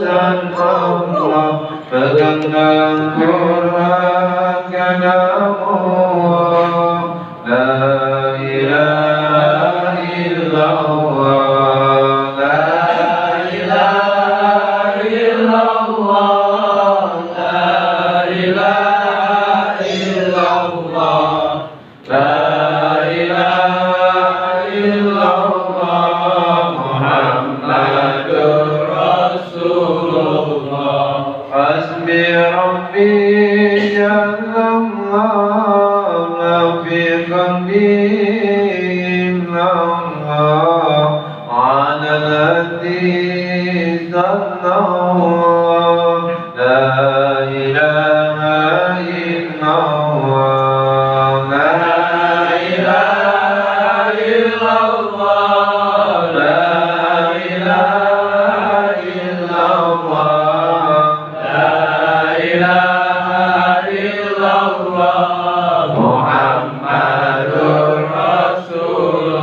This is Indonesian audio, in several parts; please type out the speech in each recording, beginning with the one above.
dan Allah, peganglah Quran kalamullah, la ilaha illallah, la ilaha illallah, la ilaha illallah, la ilaha illallah, Muhammadur Rasulullah. Hasbi Rabbi Jallallah, ma fi qalbi illallah, ala al-hadi sallallahu, la ilaha illallah, la ilaha illallah, la ilaha illallah, la ilaha illallah, Muhammadur Rasulullah.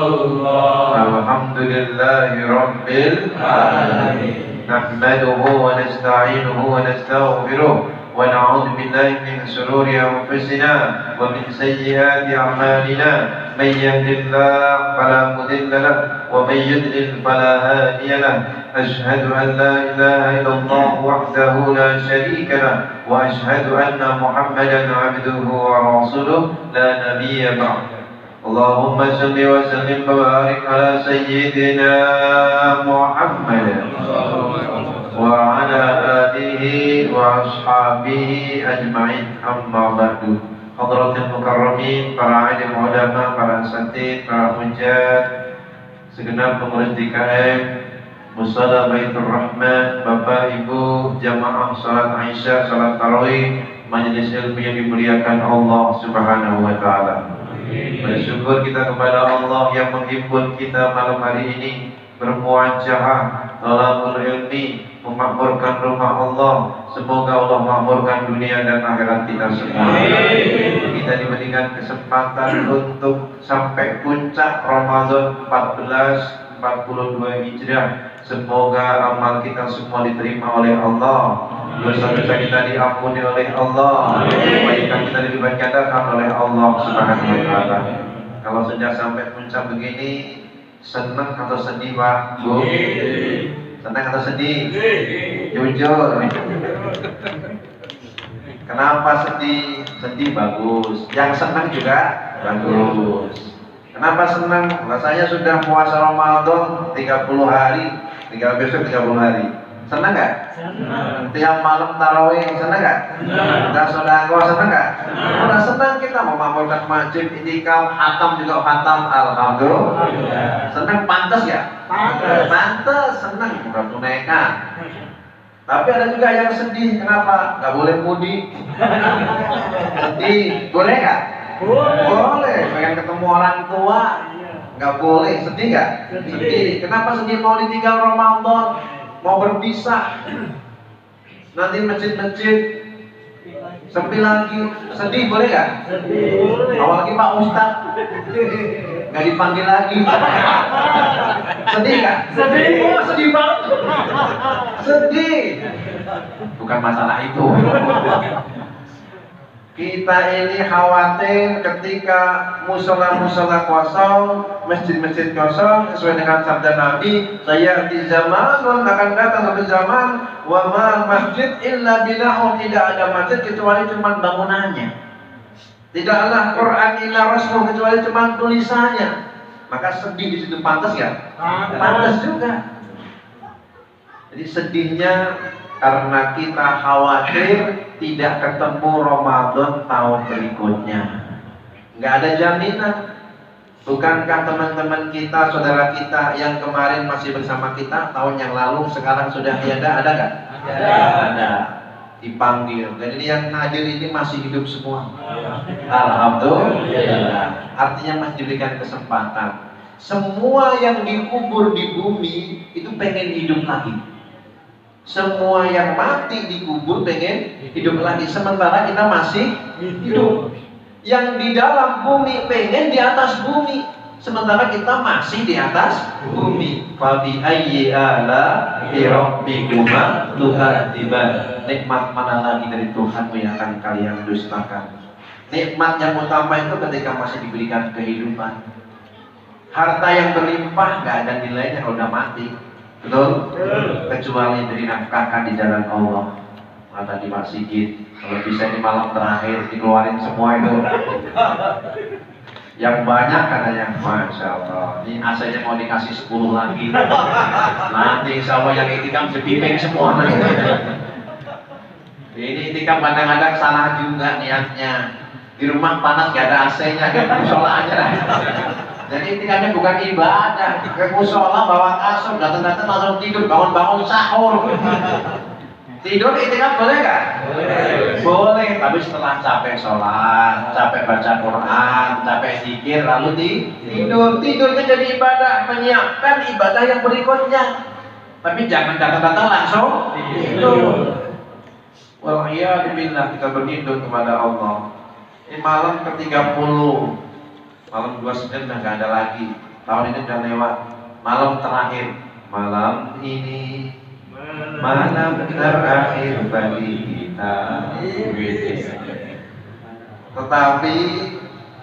Alhamdulillahi Rabbil Alamin. نحمده ونستعينه ونستغفره ونعوذ بالله من شرور أنفسنا ومن سيئات أعمالنا، من يهد الله فلا مضل له ومن يضلل فلا هادي له. أشهد أن لا إله إلا الله وحده لا شريك له، وأشهد أن محمدا عبده ورسوله لا نبي بعده. اللهم صل وسلم وبارك على سيدنا محمد وعلى آله وأصحابه أجمعين. أما بعد. Hadratul mukarramin, para alim ulama, para asatidz, para hujjat, segenap pengurus DKM Musala Baitur Rahman, Bapak Ibu jamaah salat Aisyah, salat tarawih, majelis ilmu yang dimuliakan Allah Subhanahu wa taala. Bersyukur kita kepada Allah yang menghimpun kita malam hari ini bermuajahah talabul ilmi, memakmurkan rumah Allah. Semoga Allah makmurkan dunia dan akhirat kita semua. Kita diberikan kesempatan untuk sampai puncak Ramadan 1442 Hijriah. Semoga amal kita semua diterima oleh Allah, dosa-dosa kita diampuni oleh Allah, kebaikan kita dilipat gandakan oleh Allah Subhanahu wa taala. Kalau sudah sampai puncak begini, senang atau sedih Pak? Bu? Senang atau sedih? Jujur. Kenapa sedih? Sedih bagus. Yang senang juga bagus. Kenapa senang? Rasanya sudah puasa Ramadan 30 hari, tinggal besok 30 hari. Senang nggak? Senang. Tiap malam tarawih senang nggak? Kita sedekah senang nggak? Udah senang kita memakmurkan masjid, itikaf, hatam juga hatam, alhamdulillah. Senang, pantas ya? Pantas, senang, udah tunaikan. Tapi ada juga yang sedih, kenapa? Nggak boleh mudik. Sedih, boleh nggak? Boleh. Pengen ketemu orang tua, nggak boleh. Sedih nggak? Sedih. Kenapa sedih? Mau ditinggal Ramadan, mau berpisah, nanti masjid-masjid sepi lagi, sedih boleh nggak? Apalagi Pak Ustadz nggak dipanggil lagi, sedih nggak? Sedih, oh sedih banget, sedih. Bukan masalah itu. Kita ini khawatir ketika musola-musola kosong, masjid-masjid kosong, sesuai dengan sabda Nabi, saya di zaman akan datang satu zaman wa ma masjid illa bina'u, tidak ada masjid kecuali cuma bangunannya. Tidaklah Quran illa rasmu, kecuali cuma tulisannya. Maka sedih di situ, pantas ya? Pantas juga. Jadi sedihnya karena kita khawatir tidak ketemu Ramadan tahun berikutnya. Nggak ada jaminan. Bukankah teman-teman kita, saudara kita yang kemarin masih bersama kita tahun yang lalu, sekarang sudah tiada, ada nggak? Ada. Dipanggil. Jadi yang hadir ini masih hidup semua. Alhamdulillah. Artinya masih diberikan kesempatan. Semua yang dikubur di bumi itu pengen hidup lagi. Semua yang mati dikubur pengen hidup lagi, sementara kita masih hidup. Yang di dalam bumi pengen di atas bumi, sementara kita masih di atas bumi. Fa bi ayyi ala'i rabbikuma tukadziban. Nikmat mana lagi dari Tuhanmu yang akan kalian dustakan? Nikmat yang utama itu ketika masih diberikan kehidupan. Harta yang berlimpah nggak ada nilainya kalau udah mati, betul? Kecuali dinafkahkan di jalan Allah. Kata di Pak Sigit, kalau bisa di malam terakhir dikeluarin semua itu. Yang banyak katanya, Masya Allah. Ini AC-nya mau dikasih 10 lagi. Nanti insya Allah yang itikam sepipeng semua. Ini itikam kadang-kadang salah juga niatnya. Di rumah panas gak ada AC-nya, kayak musola aja lah. Jadi itikafnya bukan ibadah, ke musola bawa kasur, datang-datang langsung tidur, bangun-bangun sahur. Tidur itikaf boleh nggak? Boleh, tapi setelah capek sholat, capek baca Quran, capek zikir, lalu tidur. Tidurnya jadi ibadah, menyiapkan ibadah yang berikutnya. Tapi jangan datang-datang langsung tidur. Waliyahillah, kita berlindung kepada Allah. Ini malam ke-30, malam 29 udah gak ada lagi. Tahun ini udah lewat. Malam terakhir, malam ini malam terakhir bagi kita. Tetapi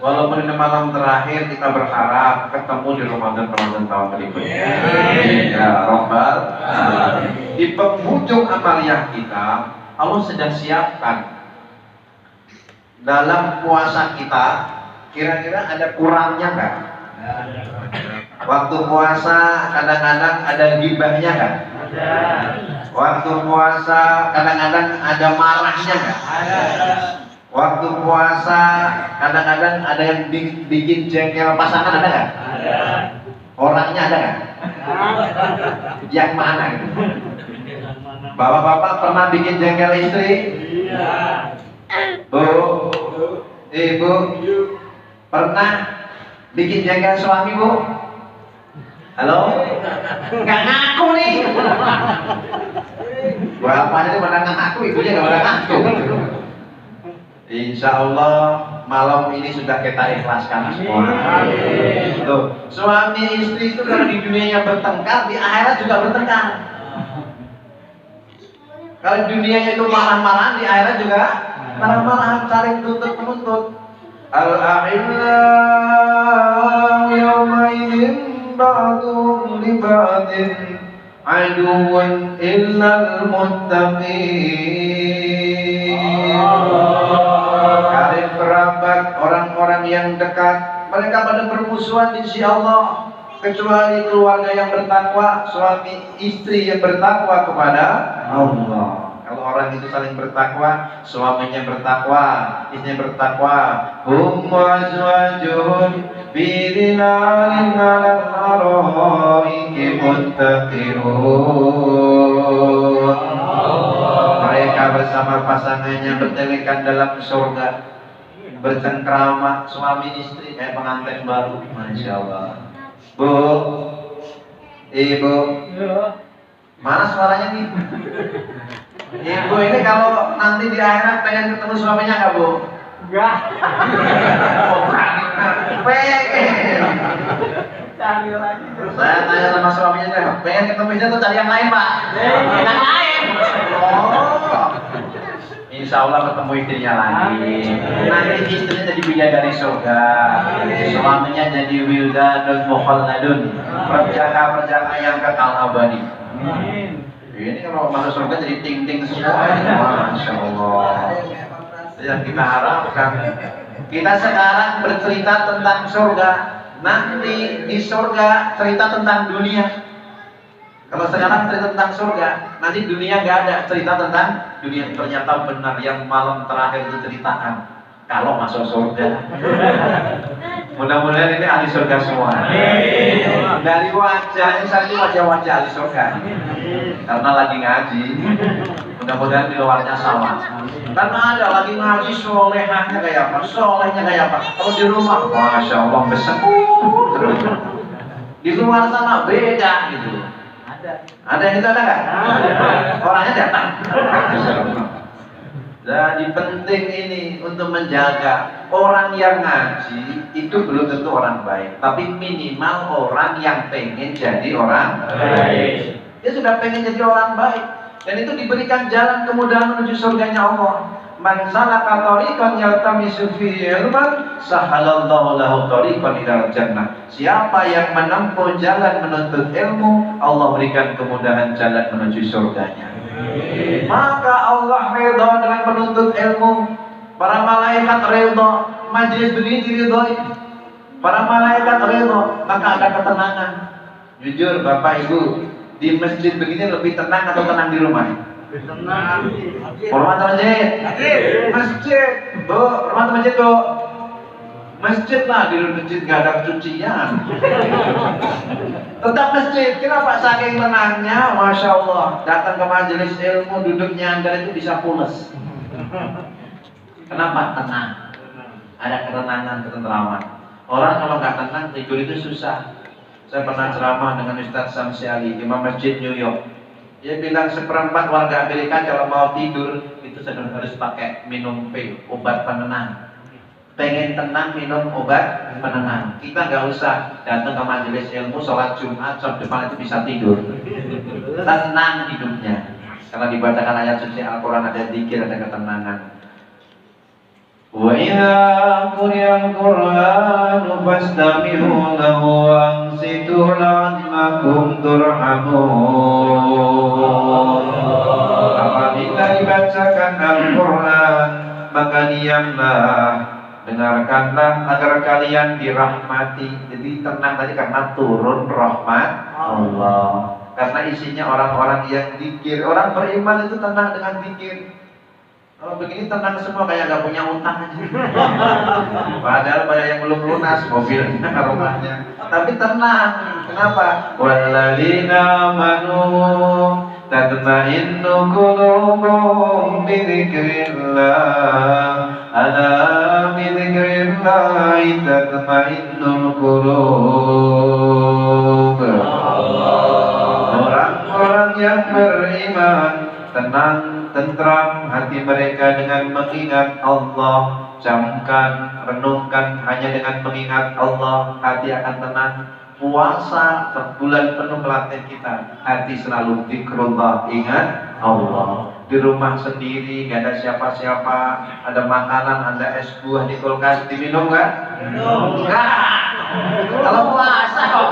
walaupun ini malam terakhir, kita berharap ketemu di Ramadan tahun berikutnya. Ya Rabbal Alamin. Di penghujung amaliyah kita, Allah sedang siapkan dalam puasa kita. Kira-kira ada kurangnya nggak? Waktu puasa kadang-kadang ada gibahnya nggak? Waktu puasa kadang-kadang ada marahnya nggak? Waktu puasa kadang-kadang ada yang bikin jengkel pasangan, ada nggak? Orangnya ada nggak? Yang mana gitu? Bapak-bapak pernah bikin jengkel istri? Bu, ibu pernah bikin jengkel suami, Bu? Halo? Nggak ngaku nih. Bapaknya itu pada ngaku, ibunya nggak pada ngaku. Insya Allah malam ini sudah kita ikhlaskan semua. Tuh, suami istri itu kalau di dunianya bertengkar, di akhirat juga bertengkar. Kalau di dunianya itu marah-marahan, di akhirat juga marah-marahan, saling tuntut menuntut. Al-a'illau yawmaidin ba'dhum li ba'din aduwwun illal muttaqin. Karib kerabat, orang-orang yang dekat, mereka pada bermusuhan di sisi Allah, kecuali keluarga yang bertakwa, suami istri yang bertakwa kepada Allah. Kalau orang itu saling bertakwa, suaminya bertakwa, istrinya bertakwa. Hum azwajuhum fi dhilalin 'alal ara'iki muttaqirun. Mereka bersama pasangannya bertelekan dalam surga, bercengkrama suami istri kayak pengantin baru. Masya Allah. Bu, ibu, mana suaranya nih? Ibu ini kalau nanti di akhirat pengen ketemu suaminya nggak, Bu? Enggak. Oh, berani. Pengen. Cari lagi. Saya tanya sama suaminya, pengen ketemu istri atau cari yang lain, Pak? Yang lain. Oh. Insya Allah ketemu istrinya lagi. Nanti istrinya jadi bidadari surga, suaminya jadi wildanul mukhalladun, perjaka-perjaka yang kekal abadi. Ini kalau masuk surga jadi ting-ting semua. Masya Allah. Yang kita harapkan. Kita sekarang bercerita tentang surga, nanti di surga cerita tentang dunia. Kalau sekarang cerita tentang surga, nanti dunia nggak ada cerita tentang dunia. Ternyata benar yang malam terakhir itu ceritakan kalau masuk surga. Mudah-mudahan ini ahli surga semua. Dari wajahnya saja wajah-wajah ahli surga. Karena lagi ngaji, mudah-mudahan di luarnya sama. Karena ada lagi ngaji solehahnya kayak apa, solehnya kayak apa. Kalau di rumah, Masya Allah besar terus. Di luar sana beda gitu. Ada yang itu ada nggak? Orangnya datang. Jadi penting ini untuk menjaga orang yang ngaji itu belum tentu orang baik, tapi minimal orang yang pengen jadi orang baik. Dia sudah pengen jadi orang baik, dan itu diberikan jalan kemudahan menuju surganya Allah. Man salaka tariqan yaltamisu fihi ilman sahalallahu lahu tariqan ilal jannah. Siapa yang menempuh jalan menuntut ilmu, Allah berikan kemudahan jalan menuju surganya. Maka Allah redha dengan penuntut ilmu. Para malaikat redha, majelis begini diridhoi. Para malaikat redha, maka ada ketenangan. Jujur Bapak Ibu, di masjid begini lebih tenang atau tenang di rumah? Tenang. Hormat masjid. Masjid. Bu, hormat masjid, Bu. Masjid lah, di masjid gak ada cucian. Tetap masjid. Kenapa? Saking tenangnya, Masya Allah. Datang ke majelis ilmu, duduknya Anda itu bisa pules. Kenapa? Tenang. Ada ketenangan, ketentraman. Orang kalau nggak tenang, tidur itu susah. Saya pernah ceramah dengan Ustadz Samsi Ali, Imam Masjid New York. Dia bilang seperempat warga Amerika kalau mau tidur itu sedang harus pakai minum pil, obat penenang. Pengen tenang minum obat penenang. Kita nggak usah datang ke majelis ilmu, sholat Jumat, sholat depan itu bisa tidur. Tenang hidupnya. Karena dibacakan ayat suci Al-Quran, ada zikir, ada ketenangan. Wa idza quri'al Qur'anu fastami'u lahu wansitu la'allakum turhamun. Apabila dibacakan Al-Quran, maka diamlah, dengarkanlah agar kalian dirahmati. Jadi tenang tadi karena turun rahmat Allah. Karena isinya orang-orang yang zikir. Orang beriman itu tenang dengan zikir. Kalau begini tenang semua, kayak gak punya utang aja. Padahal banyak yang belum lunas mobilnya, rumahnya. Tapi tenang. Kenapa? Walladzina amanu tatma'innu qulubuhum bi dzikrillah. Ala bi dzikrillah tatma'innul qulub. Orang-orang yang beriman tenang, tentram hati mereka dengan mengingat Allah. Camkan, renungkan hanya dengan mengingat Allah, hati akan tenang. Puasa sebulan penuh melatih kita, hati selalu zikrullah, ingat Allah. Di rumah sendiri, gak ada siapa-siapa, ada makanan, ada es buah di kulkas, diminum nggak? Enggak. Kalau puasa kok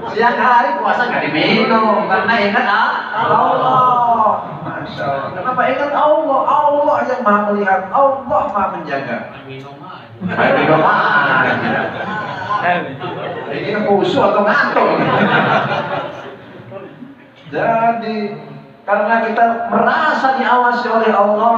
siang hari puasa nggak diminum karena ingat Allah. Masya Allah. Kenapa ingat Allah? Allah yang maha melihat, Allah maha menjaga. Minum aja. Ini khusyuk atau ngantuk? Jadi karena kita merasa diawasi oleh Allah,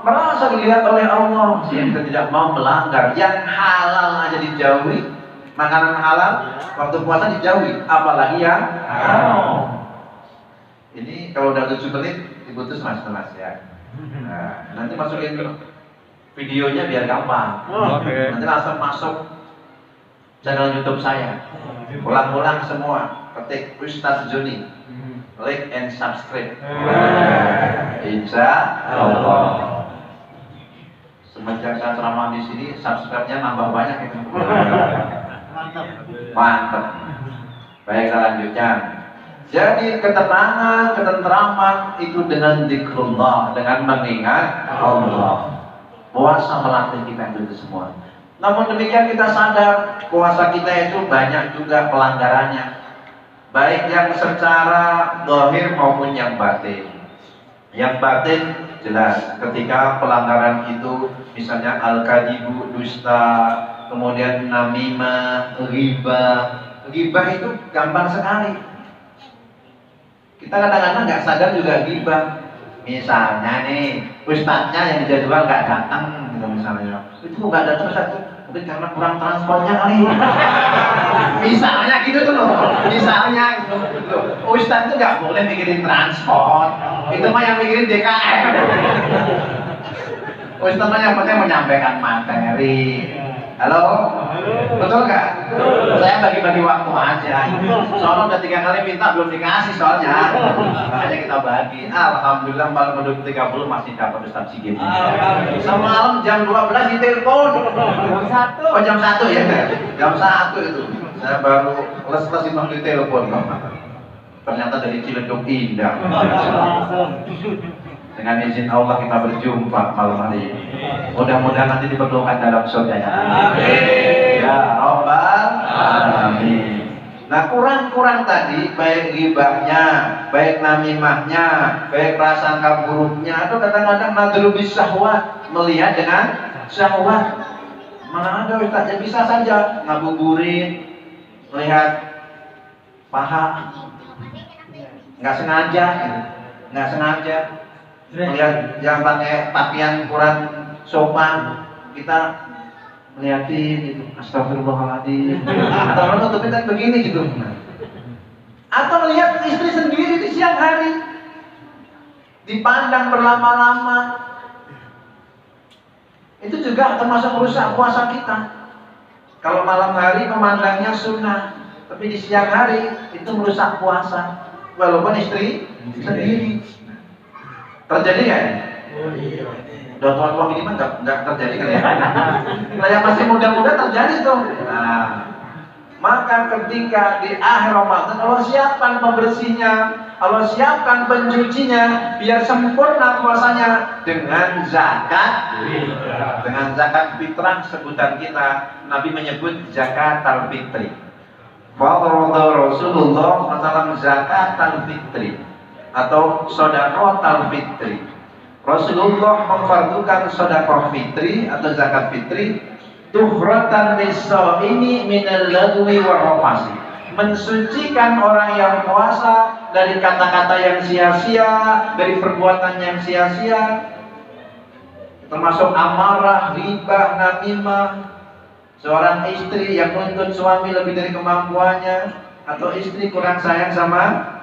merasa dilihat oleh Allah, sehingga kita tidak mau melanggar. Yang halal aja dijauhi, makanan halal waktu puasa dijauhi, apalagi yang haram. Ini kalau udah 7 menit diputus mas ya. Nah, nanti masukin videonya biar gampang. Nanti langsung masuk channel YouTube saya. Ulang-ulang semua, ketik Ustadz Joni, like and subscribe. Insya Allah. Semenjak saya ceramah di sini, subscribe-nya nambah banyak itu. Mantap. Baik, kita lanjutkan. Jadi ketenangan, ketentraman itu dengan zikrullah, dengan mengingat Allah. Puasa melatih kita itu semua. Namun demikian kita sadar puasa kita itu banyak juga pelanggarannya, baik yang secara zahir maupun yang batin. Yang batin jelas ketika pelanggaran itu misalnya al-kadibu, dusta, kemudian namimah, ghibah. Ghibah itu gampang sekali. Kita kadang-kadang nggak sadar juga ghibah. Misalnya nih, ustadznya yang dijadwal nggak datang, gitu misalnya. Itu nggak datang satu, mungkin karena kurang transportnya kali. Misalnya gitu tuh loh. Misalnya gitu. Ustadz itu nggak boleh mikirin transport. Itu mah yang mikirin DKM. Ustadz mah yang penting menyampaikan materi. Halo, betul nggak? Saya bagi-bagi waktu aja. Soalnya udah 3 kali minta belum dikasih soalnya. Makanya kita bagi. Alhamdulillah malam penduduk 30 masih dapat Ustaz Sigit. Semalam jam 12 ditelepon. Jam 1. Oh jam 1 ya. Jam 1 itu. Saya baru les-les itu ditelepon. Ternyata dari Ciledug Indah. Dengan izin Allah kita berjumpa malam hari ini. Mudah-mudahan nanti dipertemukan dalam surganya. Amin. Ya Rabbal Alamin. Nah kurang-kurang tadi, baik ghibahnya, baik namimahnya, baik prasangka buruknya, atau kadang-kadang nadrubis syahwat, melihat dengan syahwat. Mana ada Ustaz, ya bisa saja ngabuburit, melihat paha, nggak sengaja, nggak sengaja. Melihat yang pakai pakaian kurang sopan, kita melihatin gitu, astagfirullahaladzim. Atau orang nutupin kan begini gitu. Atau melihat istri sendiri di siang hari, dipandang berlama-lama, itu juga termasuk merusak puasa kita. Kalau malam hari memandangnya sunnah, tapi di siang hari itu merusak puasa, walaupun istri sendiri. Terjadi kan? Oh iya. Udah tua-tua ini mah nggak terjadi kan ya? Kalau yang masih muda-muda terjadi tuh. Nah, maka ketika di akhir Ramadan Allah siapkan pembersihnya, Allah siapkan pencucinya, biar sempurna puasanya dengan zakat. Dengan zakat fitrah sebutan kita, Nabi menyebut zakat al-fitri. Fadhala Rasulullah SAW zakat al-fitri atau sedekah al-fitri. Rasulullah memfardukan sedekah fitri atau zakat fitri tuhratan lis-shaimi minal lagwi wa rafasi, mensucikan orang yang puasa dari kata-kata yang sia-sia, dari perbuatan yang sia-sia, termasuk amarah, ribah, namimah. Seorang istri yang menuntut suami lebih dari kemampuannya, atau istri kurang sayang sama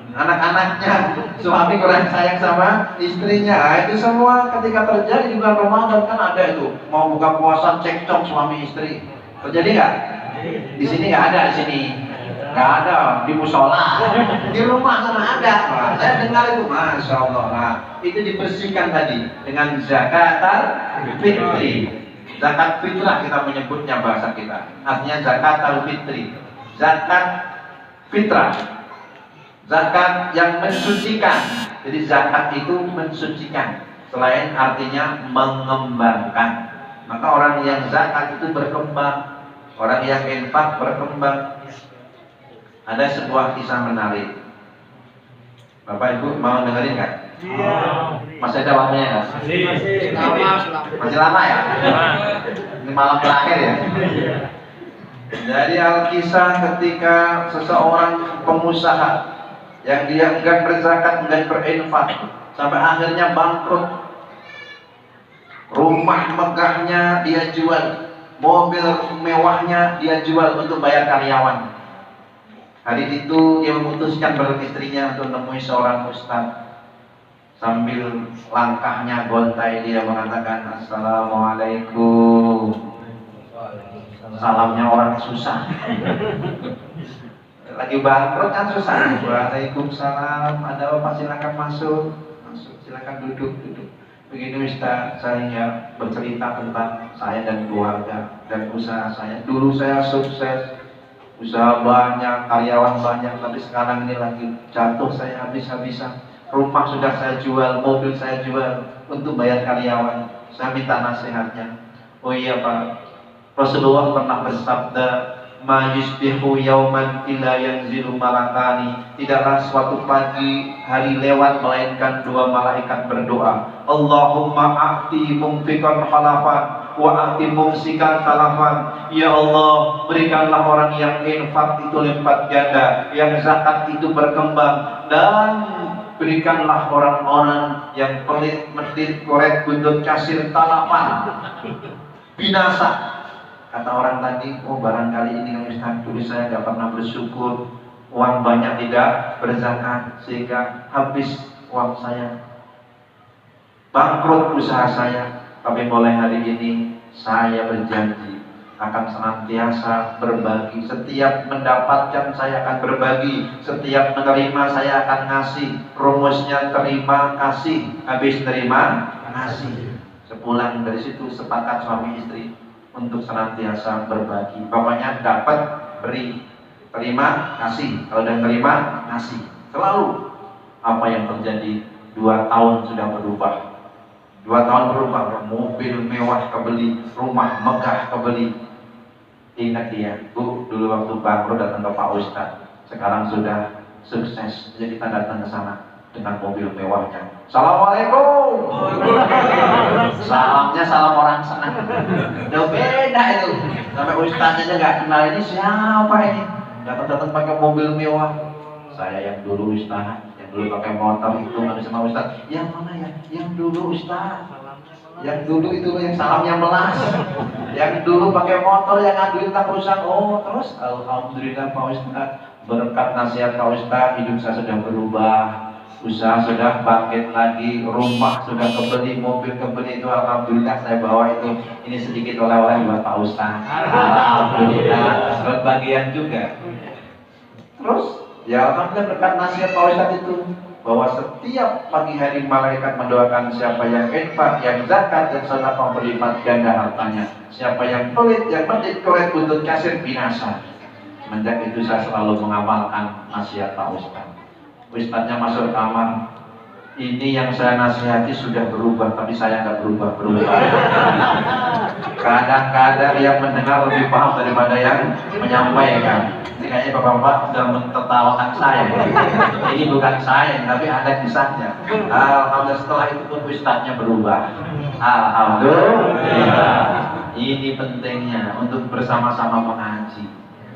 anak-anaknya, suami kurang sayang sama istrinya. Nah, itu semua ketika terjadi di bulan Ramadan kan ada itu, mau buka puasa cekcok suami istri. Terjadi nggak? Di sini nggak ada, di sini nggak ada, di musola, di rumah sana ada. Nah, saya dengar itu, masya Allah. Nah, itu dibersihkan tadi dengan zakat al-fitri. Zakat fitrah kita menyebutnya bahasa kita. Artinya zakat al-fitri, zakat fitrah. Zakat yang mensucikan. Jadi zakat itu mensucikan, selain artinya mengembangkan. Maka orang yang zakat itu berkembang, orang yang infak berkembang. Ada sebuah kisah menarik. Bapak Ibu mau dengerin nggak? Masih ada waktunya nggak? Masih lama ya? Ini malam terakhir ya? Jadi Alkisah ketika seseorang pengusaha yang dia enggan berzakat, enggan berinfak, sampai akhirnya bangkrut. Rumah megahnya dia jual, mobil mewahnya dia jual untuk bayar karyawan. Hari itu dia memutuskan bareng istrinya untuk menemui seorang ustaz. Sambil langkahnya gontai dia mengatakan Assalamualaikum. Salamnya orang susah. Lagi bangkrut kan susah. Waalaikumsalam. Ada apa? Silakan masuk. Masuk. Silakan duduk. Begini Ustaz, saya bercerita tentang saya dan keluarga dan usaha saya. Dulu saya sukses, usaha banyak, karyawan banyak, tapi sekarang ini lagi jatuh saya habis-habisan. Rumah sudah saya jual, mobil saya jual untuk bayar karyawan. Saya minta nasihatnya. Oh iya Pak, Rasulullah pernah bersabda, ma yusbihu yauman illa yanzilu malakani. Tidaklah suatu pagi hari lewat melainkan 2 malaikat berdoa, Allahumma a'ti mumfikan khalafan wa a'ti mumsikan talafan. Ya Allah, berikanlah orang yang infak itu lipat ganda, yang zakat itu berkembang, dan berikanlah orang-orang yang pelit, medit, korek, guntur, kasir, talafan, binasa. Kata orang tadi, oh barangkali ini kan Ustaz, dulu saya gak pernah bersyukur, uang banyak tidak berzakat, sehingga habis uang saya, bangkrut usaha saya. Tapi mulai hari ini saya berjanji, akan senantiasa berbagi. Setiap mendapatkan saya akan berbagi, setiap menerima saya akan ngasih. Rumusnya terima kasih, habis terima kasih. Sepulang dari situ sepakat suami istri untuk senantiasa berbagi. Pokoknya dapat beri, terima kasih. Kalau udah terima kasih, selalu. Apa yang terjadi? 2 tahun sudah berubah. 2 tahun berubah, mobil mewah kebeli, rumah megah kebeli. Ingat dia, Bu, dulu waktu bangkrut datang ke Pak Ustadz, sekarang sudah sukses. Jadi kita datang ke sana dengan mobil mewahnya. Assalamualaikum. Salamnya salam orang senang. Udah beda itu. Sampai Ustadznya aja nggak kenal ini siapa ini. Datang-datang pakai mobil mewah. Saya yang dulu Ustadz, yang dulu pakai motor itu nggak sama Ustadz. Yang mana ya? Yang dulu Ustadz. Yang dulu itu yang salamnya melas, yang dulu pakai motor yang ngaduin tak perusahaan. Oh terus alhamdulillah Pak Ustadz, berkat nasihat Pak Ustadz hidup saya sudah berubah, usaha sudah bangkit lagi, rumah sudah kebeli, mobil kebeli. Itu alhamdulillah saya bawa itu. Ini sedikit oleh-oleh buat Pak Ustadz. Alhamdulillah, berbagian juga. Terus ya alhamdulillah berkat nasihat Pak Ustadz itu, bahwa setiap pagi hari malaikat mendoakan siapa yang infak, yang zakat, dan sedekah berlipat ganda hartanya. Siapa yang pelit, yang medit, koret, buntut, kasir, binasa. Semenjak itu saya selalu mengamalkan nasihat Pak Ustadz. Ustadznya masuk kamar, ini yang saya nasihati sudah berubah, tapi saya nggak berubah-berubah. Kadang-kadang yang mendengar lebih paham daripada yang menyampaikan. Ini kayaknya bapak-bapak sudah mentertawakan saya. Ini bukan saya, tapi ada kisahnya. Alhamdulillah setelah itu pun ustadznya berubah. Alhamdulillah. Ini pentingnya untuk bersama-sama mengaji,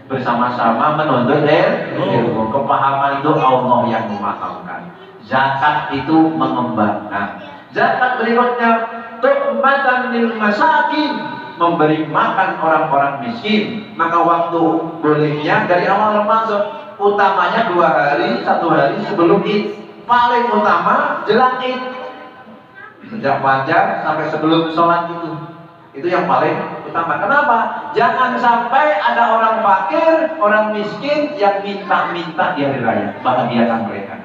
bersama-sama menuntut ilmu. Kepahaman itu Allah yang memahamkan. Zakat itu mengembangkan. Zakat berikutnya tu'matan lil masakin, memberi makan orang-orang miskin. Maka waktu bolehnya dari awal Ramadan, utamanya 2 hari, 1 hari sebelum Id. Paling utama jelang Id, sejak fajar sampai sebelum sholat itu yang paling utama. Kenapa? Jangan sampai ada orang fakir, orang miskin yang minta-minta di hari raya. Bahagiakan mereka.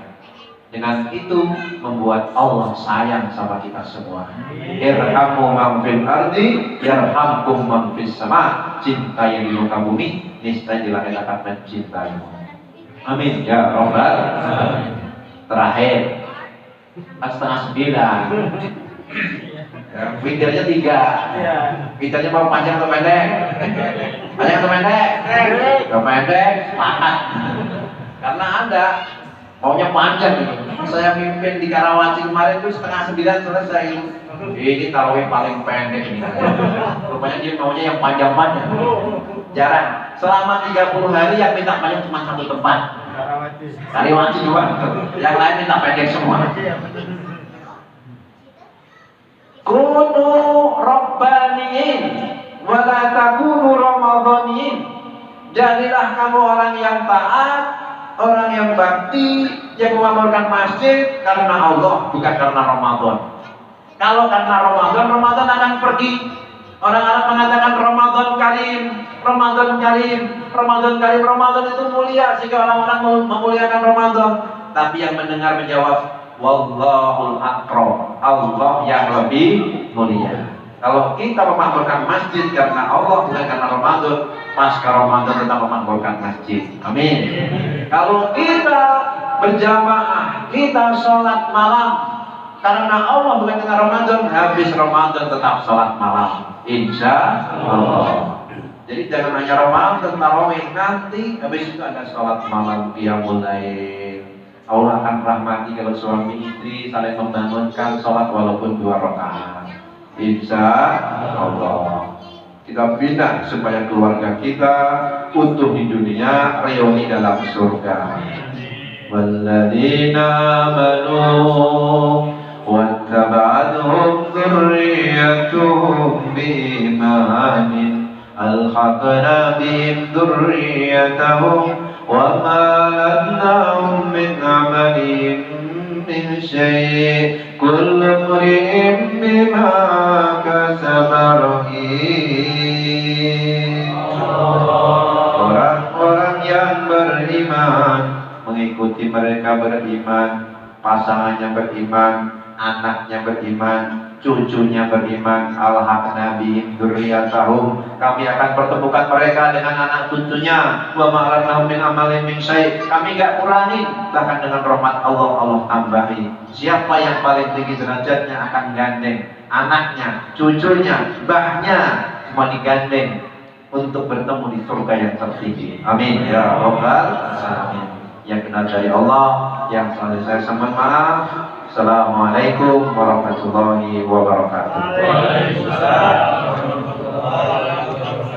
Dengan itu membuat Allah sayang sama kita semua. Irhamu man fil ardi yarhamkum man fis sama. Cintai di muka bumi, niscaya di langit akan mencintaimu. Amin ya Rabbal alamin. Terakhir, 8:30. Witirnya 3. Witirnya mau panjang atau pendek? Panjang atau pendek? Kalau pendek, sepakat. Karena Anda maunya panjang nih. Saya mimpin di Karawaci kemarin itu 8:30 selesai. Ini tarawih paling pendek ini. Rupanya dia maunya yang panjang-panjang. Jarang. Selama 30 hari yang minta panjang cuma 1 tempat. Karawaci doang. Yang lain minta pendek semua. Kunu rabbaniin wala takunu ramadhaniin. Jadilah kamu orang yang taat, orang yang bakti, yang mengamalkan masjid karena Allah, bukan karena Ramadan. Kalau karena Ramadan, Ramadan akan pergi. Orang Arab mengatakan Ramadan Karim, Ramadan Karim, Ramadan Karim. Ramadan itu mulia sehingga orang-orang memuliakan Ramadan. Tapi yang mendengar menjawab Wallahul akram, Allah yang lebih mulia. Kalau kita memakmurkan masjid karena Allah bukan karena Ramadan, pasca Ramadan kita memakmurkan masjid. Amin. Kalau kita berjamaah, kita sholat malam karena Allah bukan karena Ramadan, habis Ramadan tetap sholat malam. Insya Allah. Jadi jangan hanya Ramadan tarawih, nanti habis itu ada sholat malam qiyamul lail. Allah akan rahmati kalau suami istri saling membangunkan sholat walaupun 2 rakaat. Insya Allah. Kita bina supaya keluarga kita utuh di dunia, reuni dalam surga. Walladzina amanu wattaba'athum dzurriyyatuhum biimanin alhaqna bihim dzurriyyatahum wa ma alatnahum min amalihim min syai' kullu imri'in bima kasaba rahin. Orang-orang yang beriman mengikuti mereka beriman, pasangannya beriman, anaknya beriman, cucunya beriman. Alhaqna bihim dzurriyyatahum, kami akan pertemukan mereka dengan anak cucunya. Wa ma alatnahum min amalin min syai', kami enggak kurangi, bahkan dengan rahmat Allah Allah tambahi. Siapa yang paling tinggi derajatnya akan gandeng anaknya, cucunya, mbahnya, semua digandeng untuk bertemu di surga yang tertinggi. Amin ya rabbal alamin. Yang benar dari Allah, yang salah saya mohon maaf. Assalamualaikum warahmatullahi wabarakatuh. Waalaikumsalam warahmatullahi wabarakatuh.